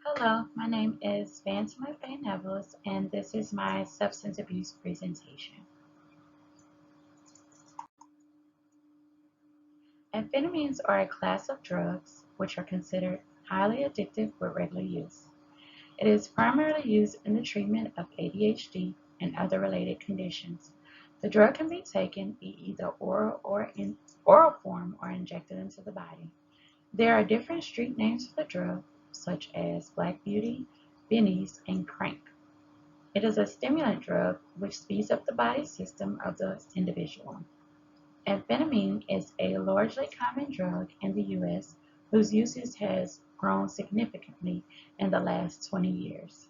Hello, my name is Phantom Faye Nevels, and this is my substance abuse presentation. Amphetamines are a class of drugs which are considered highly addictive with regular use. It is primarily used in the treatment of ADHD and other related conditions. The drug can be taken either oral or in oral form or injected into the body. There are different street names for the drug, such as Black Beauty, Benny's, and Crank. It is a stimulant drug which speeds up the body system of the individual. Amphetamine is a largely common drug in the U.S. whose usage has grown significantly in the last 20 years.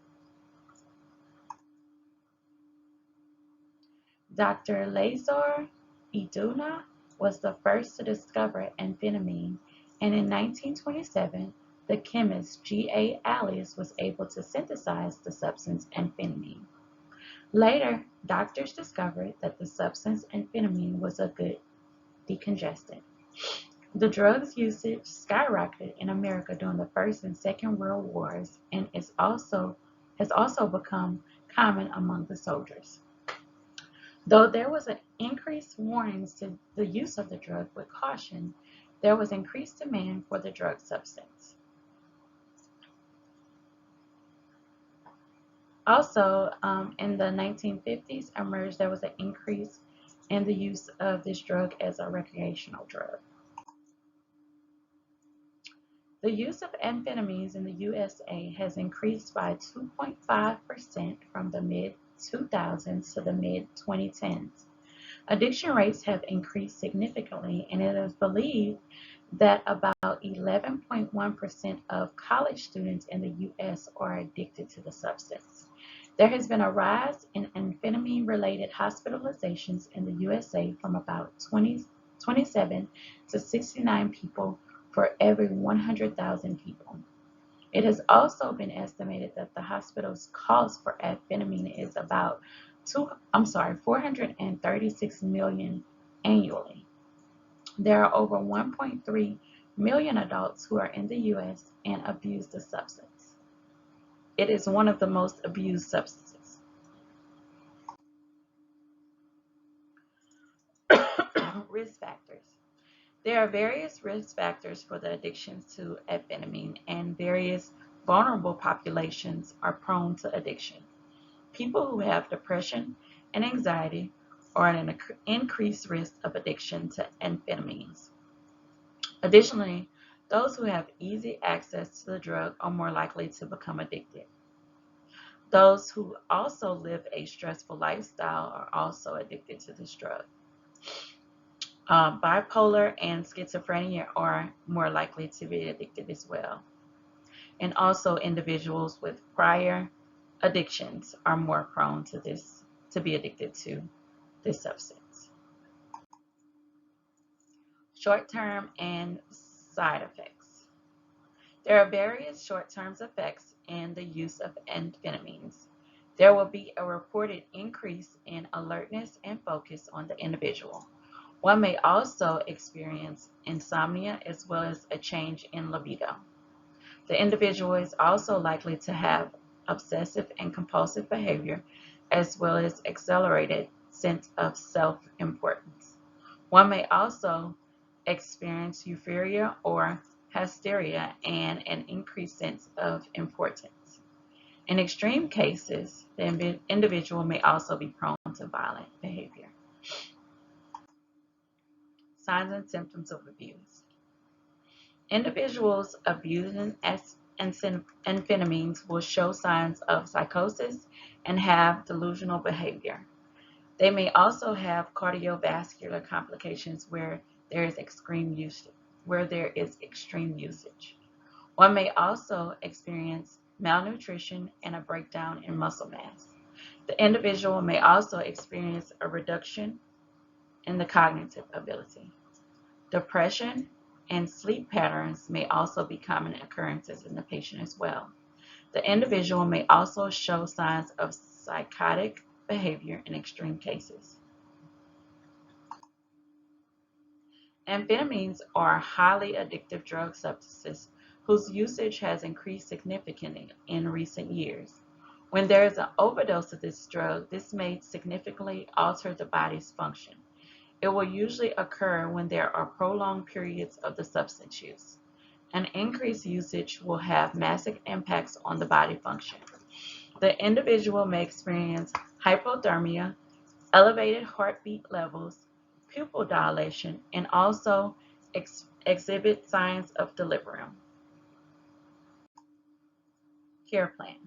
Dr. Lazar Iduna was the first to discover amphetamine, and in 1927, the chemist G. A. Alias was able to synthesize the substance amphetamine. Later, doctors discovered that the substance amphetamine was a good decongestant. The drug's usage skyrocketed in America during the First and Second World Wars and has also become common among the soldiers. Though there was an increased warnings to the use of the drug with caution, there was increased demand for the drug substance. Also, in the 1950s, there was an increase in the use of this drug as a recreational drug. The use of amphetamines in the USA has increased by 2.5% from the mid-2000s to the mid-2010s. Addiction rates have increased significantly, and it is believed that about 11.1% of college students in the U.S. are addicted to the substance. There has been a rise in amphetamine-related hospitalizations in the USA from about 27 to 69 people for every 100,000 people. It has also been estimated that the hospital's cost for amphetamine is about 436 million annually. There are over 1.3 million adults who are in the U.S. and abuse the substance. It is one of the most abused substances. Risk factors. There are various risk factors for the addiction to amphetamine, and various vulnerable populations are prone to addiction. People who have depression and anxiety are at an increased risk of addiction to amphetamines. Additionally, those who have easy access to the drug are more likely to become addicted. Those who also live a stressful lifestyle are also addicted to this drug. Bipolar and schizophrenia are more likely to be addicted as well. And also individuals with prior addictions are more prone to be addicted to this substance. Short-term and side effects. There are various short-term effects in the use of amphetamines. There will be a reported increase in alertness and focus on the individual. One may also experience insomnia as well as a change in libido. The individual is also likely to have obsessive and compulsive behavior as well as accelerated sense of self-importance. One may also experience euphoria or hysteria and an increased sense of importance. In extreme cases, the individual may also be prone to violent behavior. Signs and symptoms of abuse. Individuals abusing amphetamines will show signs of psychosis and have delusional behavior. They may also have cardiovascular complications where there is extreme usage. One may also experience malnutrition and a breakdown in muscle mass. The individual may also experience a reduction in the cognitive ability. Depression and sleep patterns may also be common occurrences in the patient as well. The individual may also show signs of psychotic behavior in extreme cases. Amphetamines are highly addictive drug substances whose usage has increased significantly in recent years. When there is an overdose of this drug, this may significantly alter the body's function. It will usually occur when there are prolonged periods of the substance use. An increased usage will have massive impacts on the body function. The individual may experience hypothermia, elevated heartbeat levels, pupil dilation, and also exhibit signs of delirium. Care plan.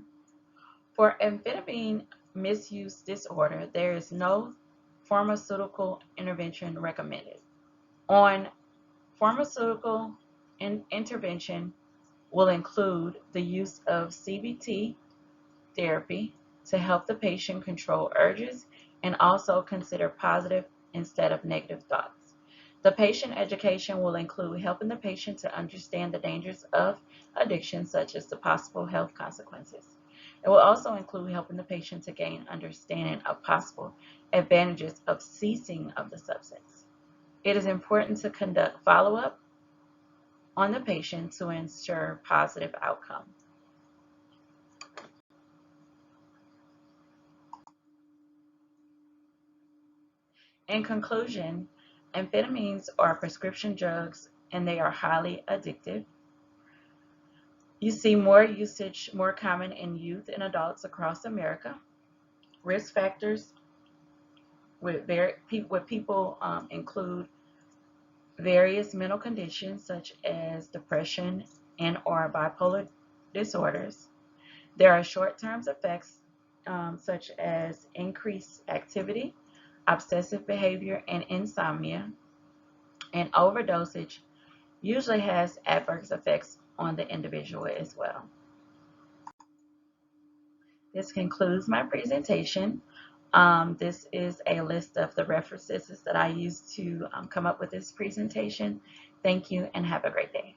For amphetamine misuse disorder, there is no pharmaceutical intervention recommended. On pharmaceutical intervention will include the use of CBT therapy to help the patient control urges and also consider positive instead of negative thoughts. The patient education will include helping the patient to understand the dangers of addiction, such as the possible health consequences. It will also include helping the patient to gain understanding of possible advantages of ceasing of the substance. It is important to conduct follow-up on the patient to ensure positive outcome. In conclusion, amphetamines are prescription drugs and they are highly addictive. You see more usage, more common in youth and adults across America. Risk factors with people include various mental conditions such as depression and or bipolar disorders. There are short-term effects such as increased activity, obsessive behavior, and insomnia. And overdosage usually has adverse effects on the individual as well. This concludes my presentation. This is a list of the references that I used to come up with this presentation. Thank you and have a great day.